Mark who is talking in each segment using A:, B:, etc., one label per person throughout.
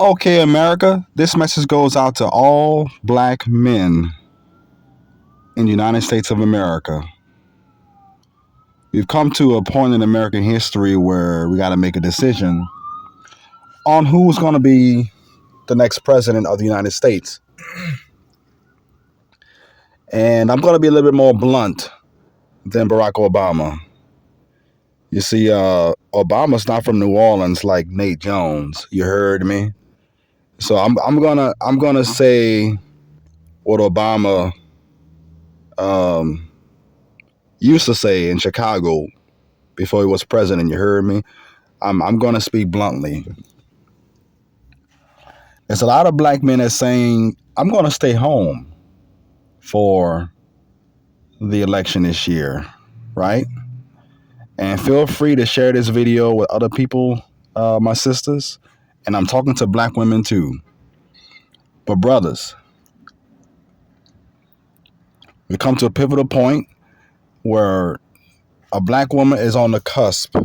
A: Okay, America, this message goes out to all black men in the United States of America. We've come to a point in American history where we got to make a decision on who's going to be the next president of the United States. And I'm going to be a little bit more blunt than Barack Obama. You see, Obama's not from New Orleans like Nate Jones. You heard me? So I'm gonna say what Obama um, used to say in Chicago before he was president. You heard me? I'm gonna speak bluntly. There's a lot of black men that's saying I'm gonna stay home for the election this year, right? And feel free to share this video with other people, my sisters. And I'm talking to black women too. But brothers, we come to a pivotal point where a black woman is on the cusp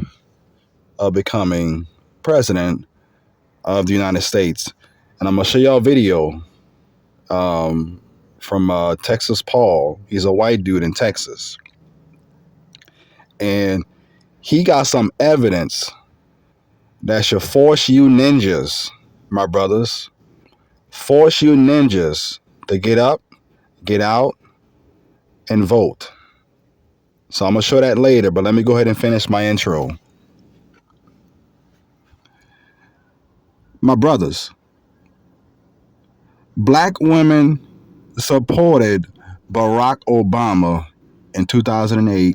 A: of becoming president of the United States. And I'm going to show y'all a video from Texas Paul. He's a white dude in Texas. And he got some evidence that should force you ninjas, my brothers, force you ninjas to get up, get out, and vote. So I'm going to show that later, but let me go ahead and finish my intro. My brothers, black women supported Barack Obama in 2008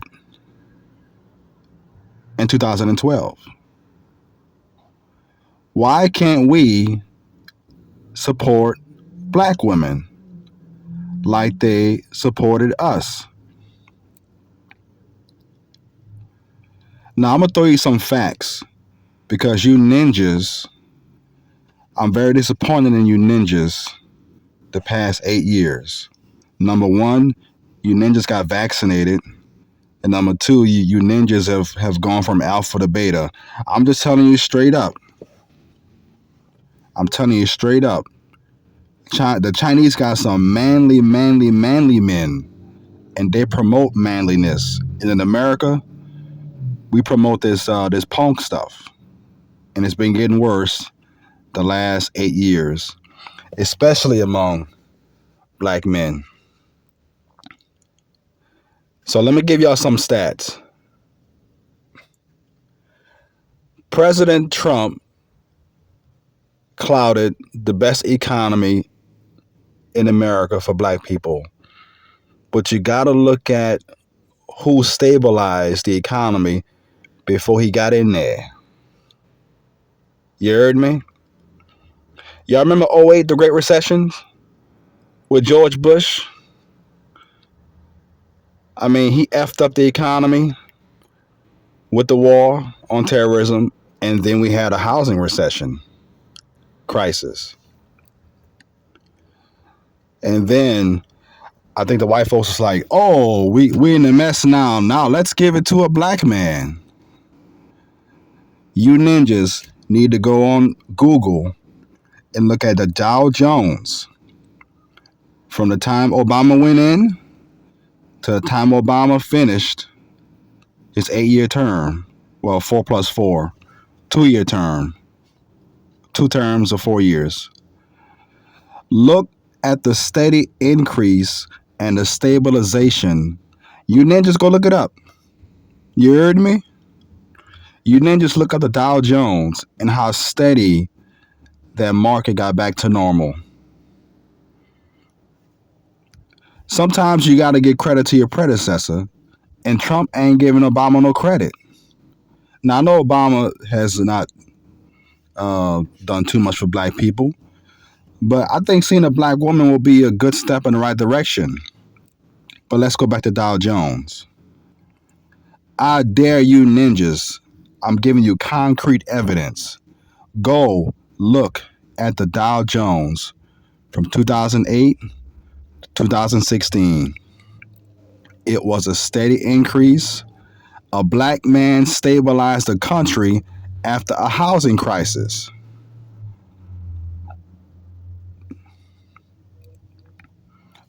A: and 2012. Why can't we support black women like they supported us? Now, I'm going to throw you some facts because you ninjas, I'm very disappointed in you ninjas the past 8 years. Number one, you ninjas got vaccinated. And number two, you ninjas have gone from alpha to beta. I'm just telling you straight up. I'm telling you straight up. The Chinese got some manly men, and they promote manliness. And in America, we promote this punk stuff, and it's been getting worse the last 8 years, especially among black men. So let me give y'all some stats. President Trump clouded the best economy in America for black people. But you got to look at who stabilized the economy before he got in there. You heard me? Y'all remember '08, the Great Recession with George Bush? I mean, he effed up the economy with the war on terrorism, and then we had a housing recession crisis. And then I think the white folks was like, oh, we in a mess now. Now let's give it to a black man. You ninjas need to go on Google and look at the Dow Jones from the time Obama went in to the time Obama finished his 8-year term. Well, 4 plus 4, 2-year term, 2 terms of 4 years. Look at the steady increase and the stabilization. You ninjas go look it up. You heard me? You ninjas look at the Dow Jones and how steady that market got back to normal. Sometimes you got to give credit to your predecessor, and Trump ain't giving Obama no credit. Now, I know Obama has not done too much for black people, but I think seeing a black woman will be a good step in the right direction. But let's go back to Dow Jones. I dare you ninjas. I'm giving you concrete evidence. Go look at the Dow Jones from 2008 to 2016. It was a steady increase. A black man stabilized the country after a housing crisis.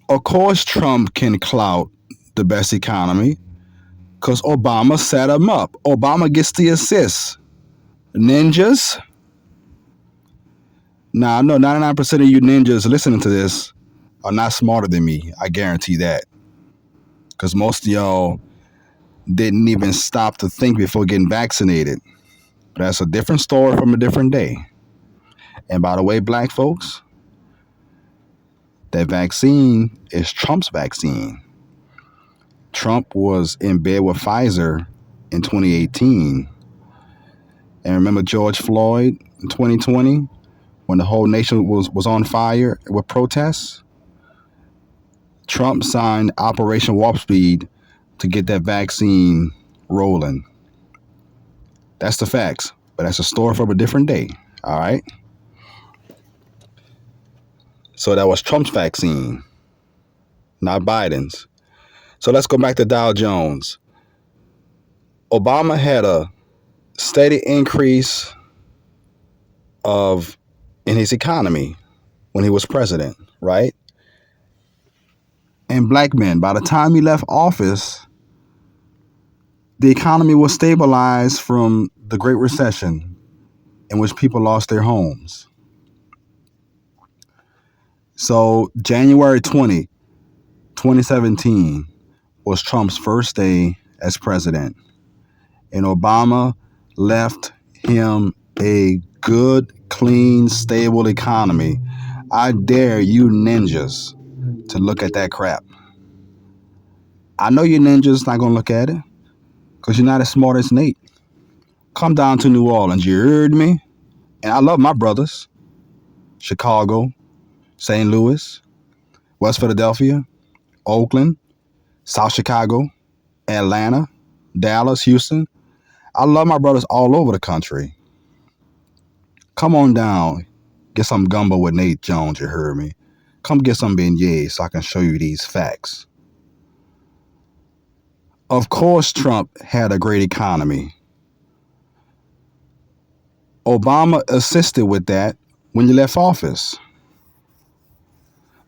A: Of course, Trump can clout the best economy because Obama set him up. Obama gets the assist. Ninjas. Now, I know 99% of you ninjas listening to this are not smarter than me. I guarantee that. Because most of y'all didn't even stop to think before getting vaccinated. But that's a different story from a different day. And by the way, black folks, that vaccine is Trump's vaccine. Trump was in bed with Pfizer in 2018. And remember George Floyd in 2020 when the whole nation was on fire with protests? Trump signed Operation Warp Speed to get that vaccine rolling. That's the facts, but that's a story from a different day. All right. So that was Trump's vaccine, not Biden's. So let's go back to Dow Jones. Obama had a steady increase of in his economy when he was president, right? And black men, by the time he left office, the economy was stabilized from the Great Recession in which people lost their homes. So January 2017 was Trump's first day as president. And Obama left him a good, clean, stable economy. I dare you ninjas to look at that crap. I know you ninjas not gonna look at it because you're not as smart as Nate. Come down to New Orleans, you heard me? And I love my brothers. Chicago, St. Louis, West Philadelphia, Oakland, South Chicago, Atlanta, Dallas, Houston. I love my brothers all over the country. Come on down. Get some gumbo with Nate Jones, you heard me? Come get some beignets so I can show you these facts. Of course, Trump had a great economy. Obama assisted with that when he left office.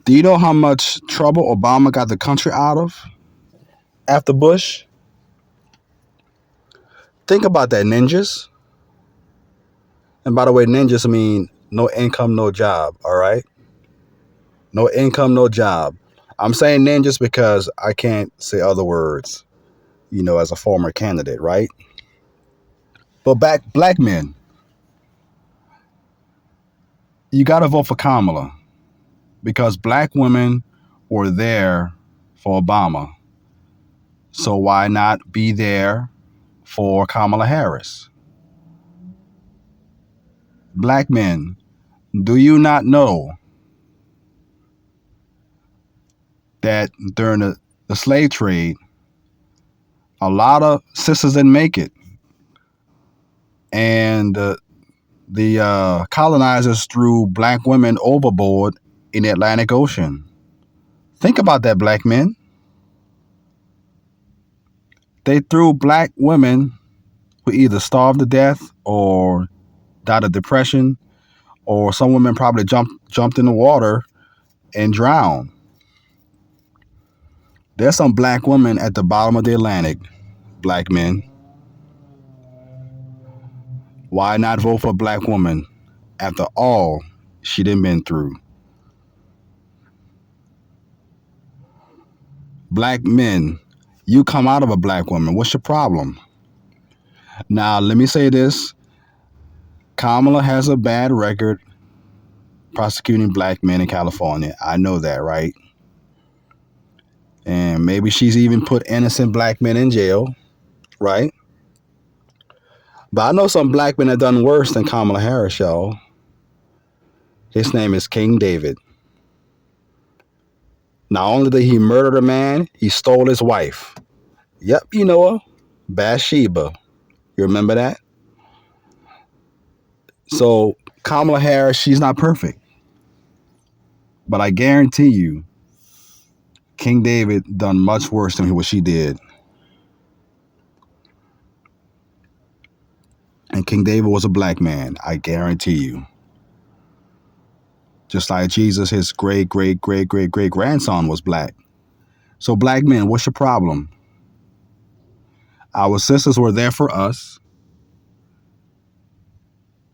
A: Do you know how much trouble Obama got the country out of after Bush? Think about that, ninjas. And by the way, ninjas mean no income, no job, all right? No income, no job. I'm saying ninjas because I can't say other words, as a former candidate, right? But black men, you got to vote for Kamala because black women were there for Obama. So why not be there for Kamala Harris? Black men, do you not know that during the slave trade, a lot of sisters didn't make it? And the colonizers threw black women overboard in the Atlantic Ocean. Think about that, black men. They threw black women who either starved to death or died of depression, or some women probably jumped in the water and drowned. There's some black women at the bottom of the Atlantic, black men. Why not vote for a black woman after all she done been through? Black men, you come out of a black woman. What's your problem? Now, let me say this. Kamala has a bad record prosecuting black men in California. I know that, right? And maybe she's even put innocent black men in jail, right? But I know some black men that done worse than Kamala Harris, y'all. His name is King David. Not only did he murder a man, he stole his wife. Yep, you know her. Bathsheba. You remember that? So Kamala Harris, she's not perfect. But I guarantee you, King David done much worse than what she did. And King David was a black man, I guarantee you. Just like Jesus, his great, great, great, great, great grandson was black. So black men, what's your problem? Our sisters were there for us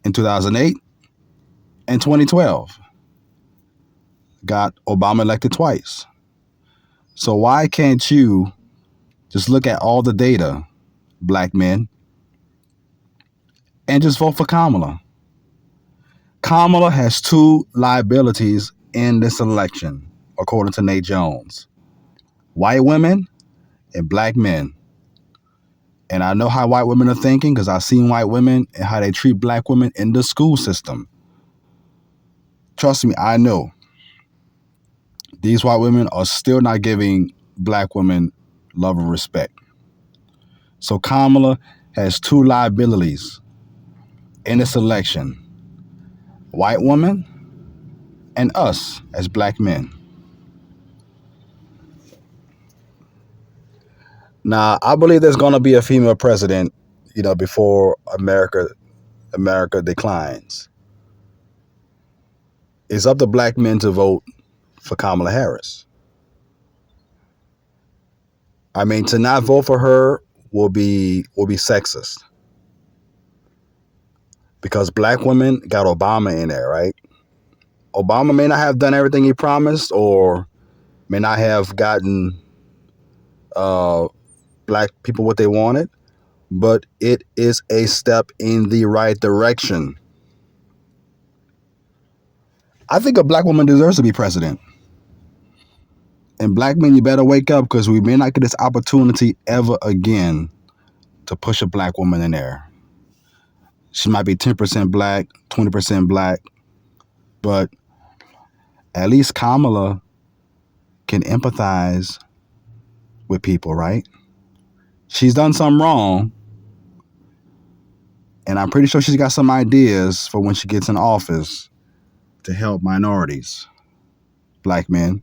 A: in 2008 and 2012. Got Obama elected twice. So why can't you just look at all the data, black men, and just vote for Kamala? Kamala has two liabilities in this election, according to Nate Jones. White women and black men. And I know how white women are thinking because I've seen white women and how they treat black women in the school system. Trust me, I know. These white women are still not giving black women love and respect. So Kamala has two liabilities in this election. White women and us as black men. Now, I believe there's going to be a female president, before America declines. It's up to black men to vote for Kamala Harris. I mean, to not vote for her will be sexist. Because black women got Obama in there, right? Obama may not have done everything he promised or may not have gotten black people what they wanted, but it is a step in the right direction. I think a black woman deserves to be president. And black men, you better wake up because we may not get this opportunity ever again to push a black woman in there. She might be 10% black, 20% black, but at least Kamala can empathize with people, right? She's done something wrong, and I'm pretty sure she's got some ideas for when she gets in office to help minorities, black men.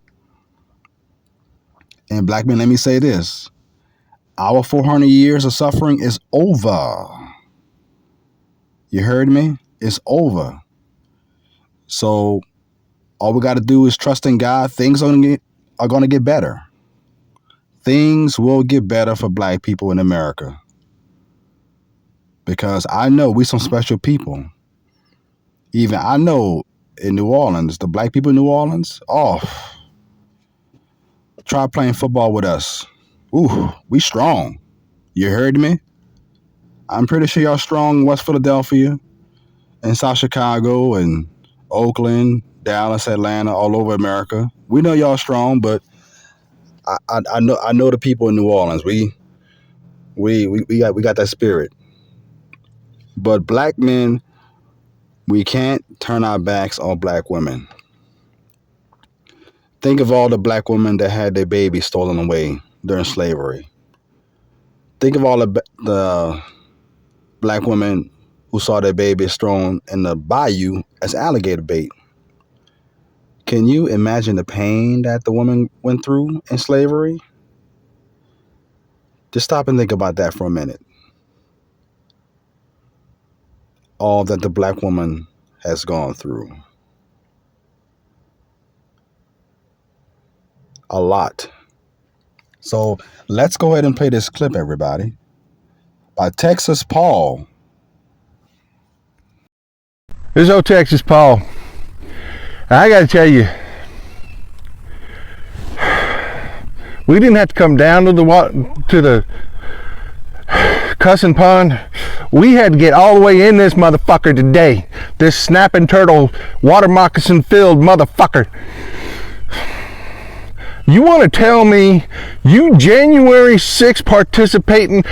A: And black men, let me say this. Our 400 years of suffering is over. You heard me? It's over. So all we got to do is trust in God. Things are going to get better. Things will get better for black people in America. Because I know we some special people. Even I know in New Orleans, the black people in New Orleans, try playing football with us. Ooh, we strong. You heard me? I'm pretty sure y'all strong in West Philadelphia and South Chicago and Oakland, Dallas, Atlanta, all over America. We know y'all strong, but I know the people in New Orleans. We got that spirit. But black men, we can't turn our backs on black women. Think of all the black women that had their babies stolen away during slavery. Think of all the black women who saw their babies thrown in the bayou as alligator bait. Can you imagine the pain that the woman went through in slavery? Just stop and think about that for a minute. All that the black woman has gone through. A lot. So let's go ahead and play this clip, everybody, by Texas Paul.
B: This is old Texas Paul. I got to tell you, we didn't have to come down to the cussing pond. We had to get all the way in this motherfucker today. This snapping turtle, water moccasin filled motherfucker. You want to tell me you January 6th participating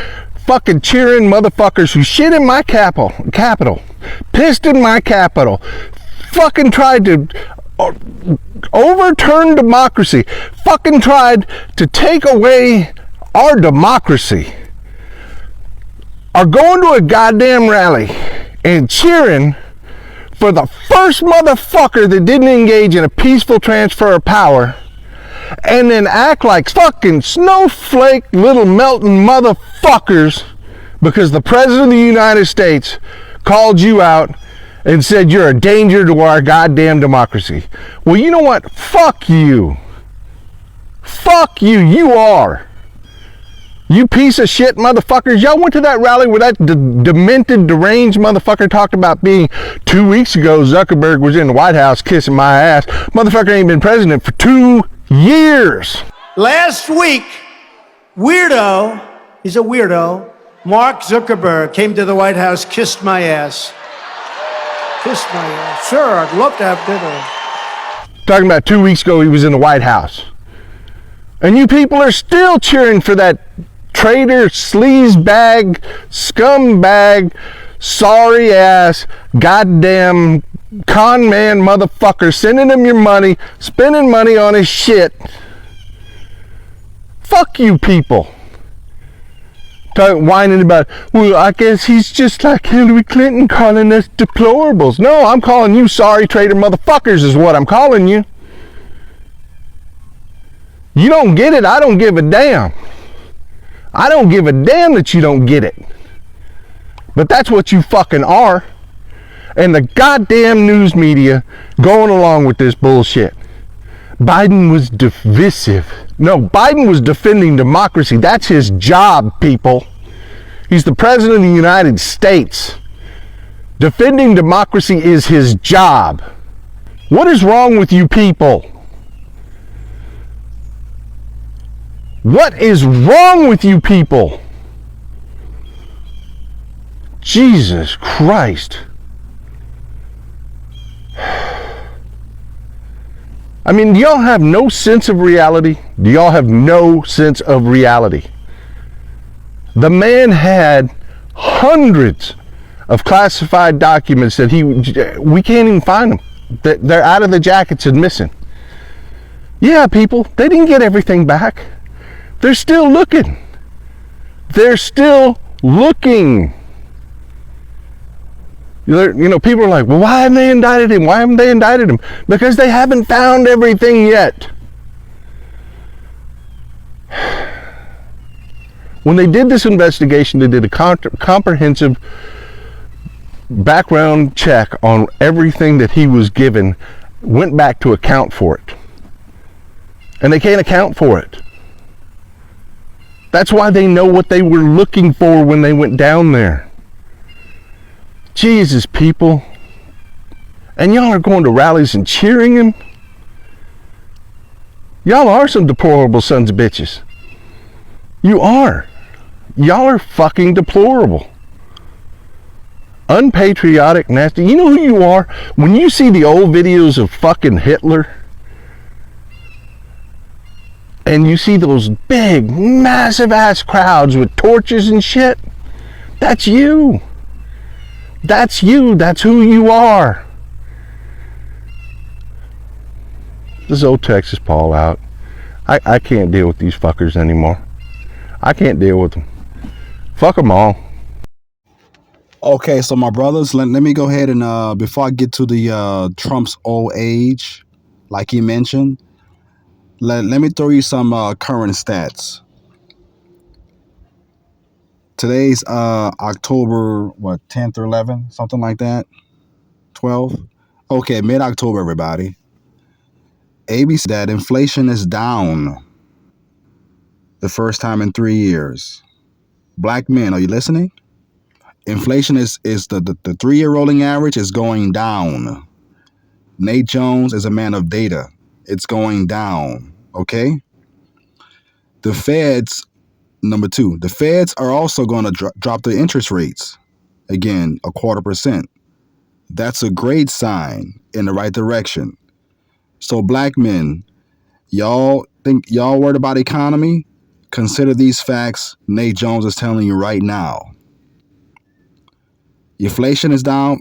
B: fucking cheering motherfuckers who shit in my capital, pissed in my capital, fucking tried to overturn democracy, fucking tried to take away our democracy, are going to a goddamn rally and cheering for the first motherfucker that didn't engage in a peaceful transfer of power, and then act like fucking snowflake little melting motherfuckers because the President of the United States called you out and said you're a danger to our goddamn democracy. Well, you know what? Fuck you. Fuck you. You are. You piece of shit motherfuckers. Y'all went to that rally where that demented, deranged motherfucker talked about being 2 weeks ago Zuckerberg was in the White House kissing my ass. Motherfucker ain't been president for 2 years.
C: Last week, he's a weirdo, Mark Zuckerberg came to the White House, kissed my ass. Kissed my ass. Sure, I'd love to have dinner.
B: Talking about 2 weeks ago he was in the White House. And you people are still cheering for that traitor, sleazebag, scumbag, sorry ass, goddamn con man motherfucker, sending him your money, spending money on his shit. Fuck you people. Whining about, well, I guess he's just like Hillary Clinton calling us deplorables. No, I'm calling you sorry traitor motherfuckers is what I'm calling you. You don't get it, I don't give a damn. I don't give a damn that you don't get it. But that's what you fucking are. And the goddamn news media going along with this bullshit. Biden was divisive. No, Biden was defending democracy. That's his job, people. He's the president of the United States. Defending democracy is his job. What is wrong with you people? What is wrong with you people? Jesus Christ. I mean, do y'all have no sense of reality? Do y'all have no sense of reality? The man had hundreds of classified documents that we can't even find them. They're out of the jackets and missing. Yeah, people, they didn't get everything back. They're still looking. They're still looking. You know, people are like, well, why haven't they indicted him? Why haven't they indicted him? Because they haven't found everything yet. When they did this investigation, they did a comprehensive background check on everything that he was given, went back to account for it. And they can't account for it. That's why they know what they were looking for when they went down there. Jesus, people. And y'all are going to rallies and cheering him? Y'all are some deplorable sons of bitches. You are. Y'all are fucking deplorable. Unpatriotic, nasty. You know who you are? When you see the old videos of fucking Hitler, and you see those big, massive ass crowds with torches and shit, that's you. That's you. That's who you are. This old Texas Paul out. I can't deal with these fuckers anymore. I can't deal with them. Fuck them all.
A: Okay, so my brothers, let me go ahead and before I get to the Trump's old age, like he mentioned, let me throw you some current stats. Today's October, 10th or 11th, something like that, 12th. Okay, mid-October, everybody. ABC that inflation is down the first time in 3 years. Black men, are you listening? Inflation is the 3-year rolling average is going down. Nate Jones is a man of data. It's going down, okay? The Feds, number 2, the Feds are also going to drop the interest rates. Again, 0.25%. That's a great sign in the right direction. So black men, y'all think y'all worried about economy? Consider these facts Nate Jones is telling you right now. Inflation is down,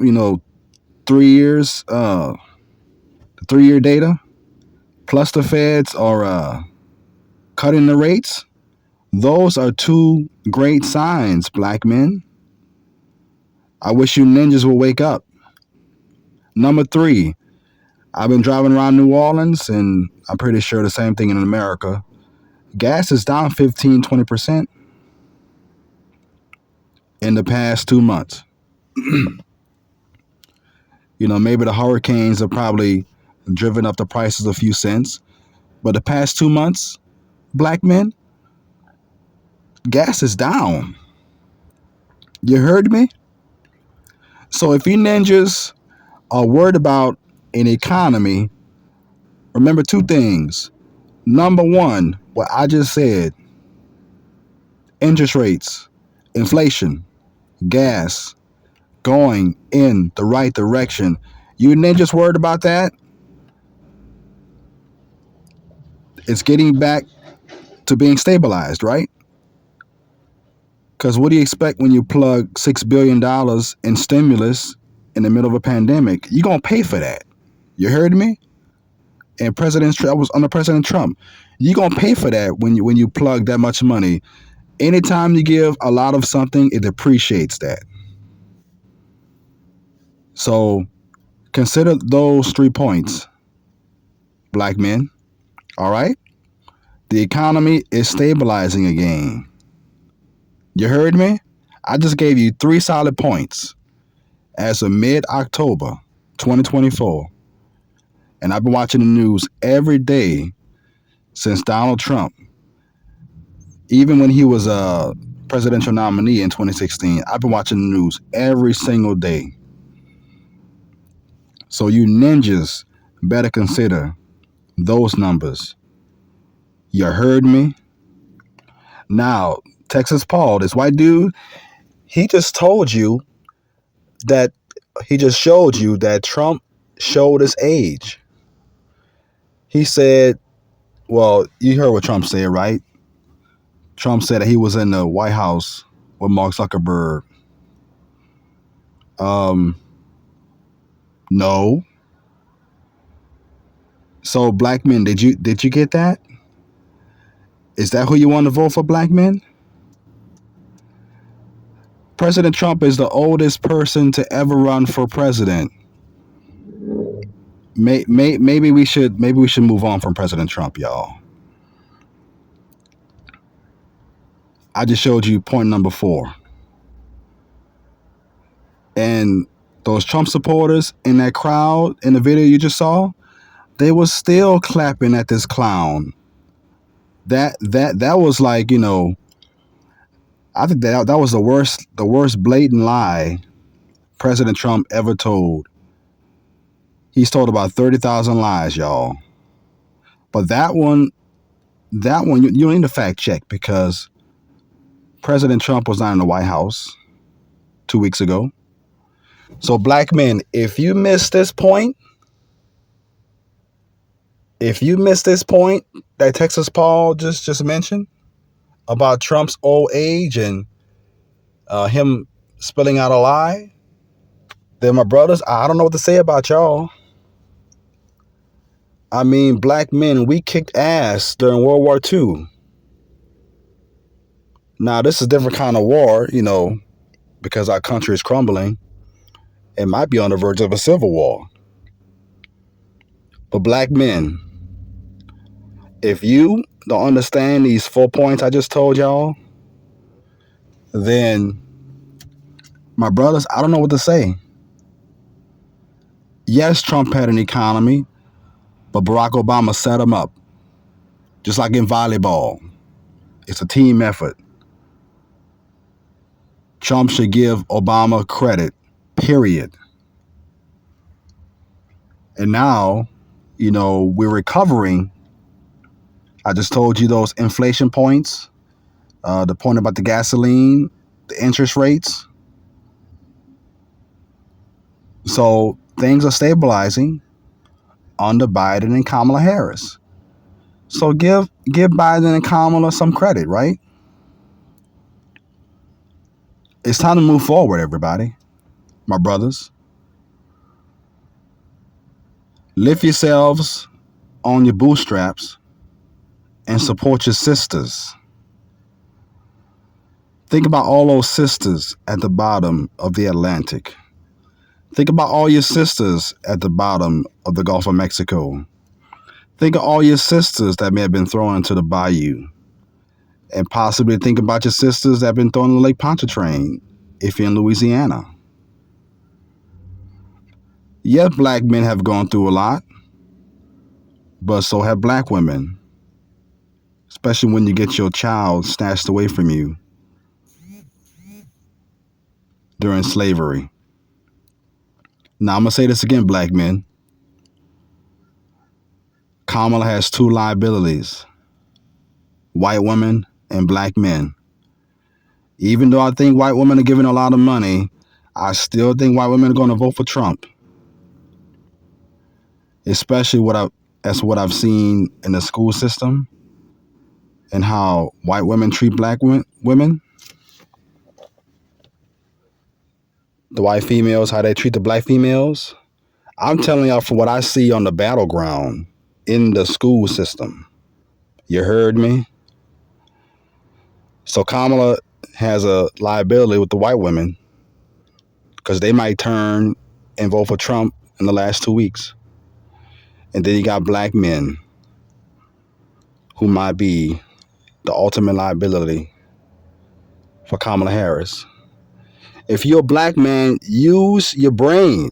A: 3 years, the 3-year data, plus the Feds are cutting the rates. Those are 2 great signs, black men. I wish you ninjas would wake up. Number 3, I've been driving around New Orleans, and I'm pretty sure the same thing in America. Gas is down 15-20% in the past 2 months. Maybe the hurricanes have probably driven up the prices a few cents. But the past 2 months, black men, gas is down. You heard me? So if you ninjas are worried about an economy, remember two things. Number one, what I just said, interest rates, inflation, gas going in the right direction. You ninjas worried about that? It's getting back to being stabilized, right? Because what do you expect when you plug $6 billion in stimulus in the middle of a pandemic? You're going to pay for that. You heard me? And I was under President Trump. You're going to pay for that when you plug that much money. Anytime you give a lot of something, it depreciates that. So consider those 3 points, black men. All right? The economy is stabilizing again. You heard me? I just gave you 3 solid points as of mid-October 2024. And I've been watching the news every day since Donald Trump, even when he was a presidential nominee in 2016, I've been watching the news every single day. So you ninjas better consider those numbers. You heard me? Now, Texas Paul, this white dude, he just told you that he just showed you that Trump showed his age. He said, well, you heard what Trump said, right? Trump said that he was in the White House with Mark Zuckerberg. No. So black men, did you get that? Is that who you want to vote for, black men? President Trump is the oldest person to ever run for president. Maybe we should move on from President Trump, y'all. I just showed you point number 4. And those Trump supporters in that crowd in the video you just saw, they were still clapping at this clown. That was like, I think that was the worst blatant lie President Trump ever told. He's told about 30,000 lies, y'all. But that one, you don't need to fact check because President Trump was not in the White House 2 weeks ago. So black men, if you missed this point that Texas Paul just mentioned about Trump's old age and him spilling out a lie, then my brothers, I don't know what to say about y'all. I mean, black men, we kicked ass during World War II. Now, this is a different kind of war, because our country is crumbling. It might be on the verge of a civil war. But black men, if you don't understand these 4 points I just told y'all, then my brothers, I don't know what to say. Yes, Trump had an economy, but Barack Obama set him up. Just like in volleyball. It's a team effort. Trump should give Obama credit, period. And now, we're recovering. I just told you those inflation points, the point about the gasoline, the interest rates. So things are stabilizing under Biden and Kamala Harris. So give Biden and Kamala some credit, right? It's time to move forward, everybody. My brothers. Lift yourselves on your bootstraps and support your sisters. Think about all those sisters at the bottom of the Atlantic. Think about all your sisters at the bottom of the Gulf of Mexico. Think of all your sisters that may have been thrown into the bayou. And possibly think about your sisters that have been thrown in the Lake Pontchartrain if you're in Louisiana. Yes, black men have gone through a lot, but so have black women, especially when you get your child snatched away from you during slavery. Now, I'm going to say this again, black men. Kamala has two liabilities: white women and black men. Even though I think white women are giving a lot of money, I still think white women are going to vote for Trump. Especially that's what I've seen in the school system and how white women treat black women. The white females, how they treat the black females. I'm telling y'all from what I see on the battleground in the school system. You heard me? So Kamala has a liability with the white women because they might turn and vote for Trump in the last 2 weeks. And then you got black men who might be the ultimate liability for Kamala Harris. If you're a black man, use your brain.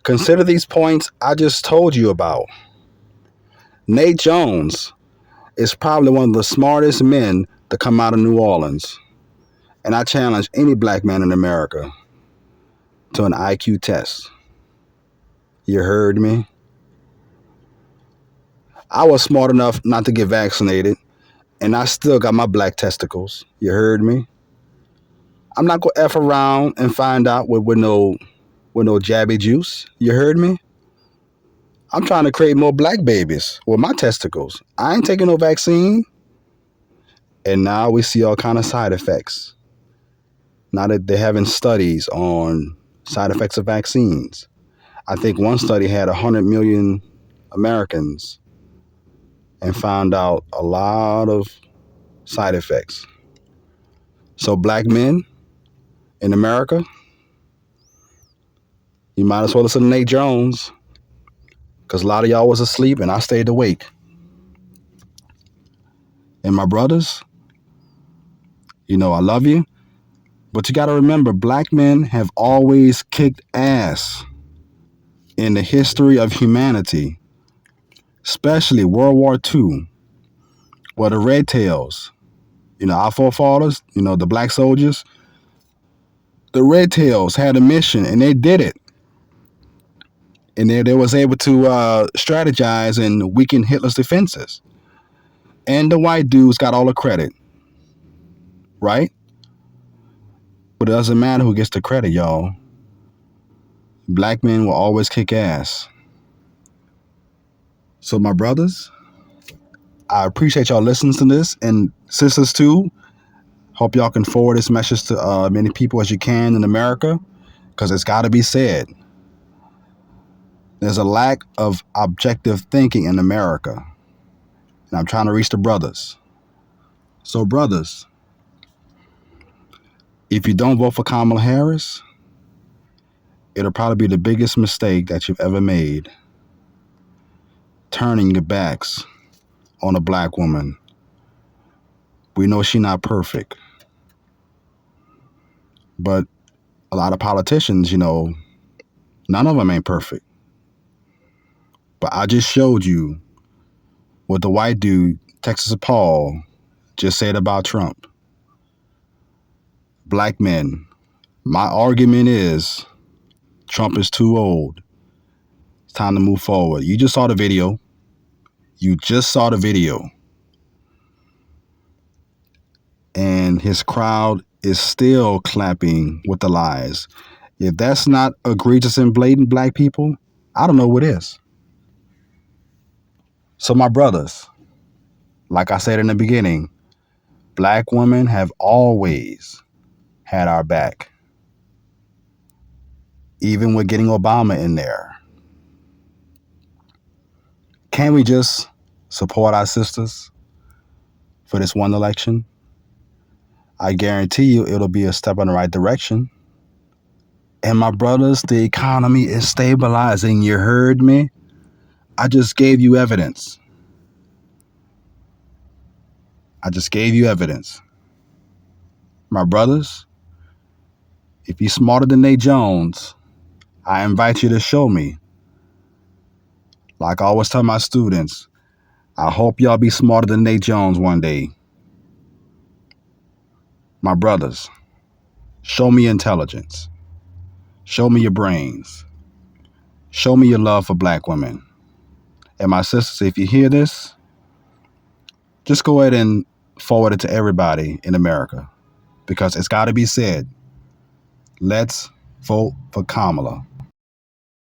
A: Consider these points I just told you about. Nate Jones is probably one of the smartest men to come out of New Orleans. And I challenge any black man in America to an IQ test. You heard me? I was smart enough not to get vaccinated, and I still got my black testicles. You heard me? I'm not gonna F around and find out with no jabby juice. You heard me? I'm trying to create more black babies with my testicles. I ain't taking no vaccine. And now we see all kind of side effects. Now that they're having studies on side effects of vaccines. I think one study had 100 million Americans and found out a lot of side effects. So black men in America, you might as well listen to Nate Jones because a lot of y'all was asleep and I stayed awake. And my brothers, I love you. But you got to remember, black men have always kicked ass in the history of humanity, especially World War II, where the Red Tails, our forefathers, the black soldiers, the Red Tails had a mission and they did it. And they was able to strategize and weaken Hitler's defenses. And the white dudes got all the credit, right? But it doesn't matter who gets the credit, y'all. Black men will always kick ass. So my brothers, I appreciate y'all listening to this, and sisters too. Hope y'all can forward this message to many people as you can in America, because it's got to be said. There's a lack of objective thinking in America, and I'm trying to reach the brothers. So brothers, if you don't vote for Kamala Harris, it'll probably be the biggest mistake that you've ever made, turning your backs on a black woman. We know she's not perfect, but a lot of politicians, none of them ain't perfect. But I just showed you what the white dude, Texas Paul, just said about Trump. Black men, my argument is Trump is too old. It's time to move forward. You just saw the video. And his crowd is still clapping with the lies. If that's not egregious and blatant black people, I don't know what is. So my brothers, like I said in the beginning, black women have always had our back. Even with getting Obama in there. Can we just support our sisters for this one election? I guarantee you it'll be a step in the right direction. And my brothers, the economy is stabilizing. You heard me? I just gave you evidence. My brothers, if you're smarter than Nate Jones, I invite you to show me. Like I always tell my students, I hope y'all be smarter than Nate Jones one day. My brothers, show me intelligence. Show me your brains. Show me your love for black women. And my sisters, if you hear this, just go ahead and forward it to everybody in America, because it's got to be said. Let's vote for Kamala.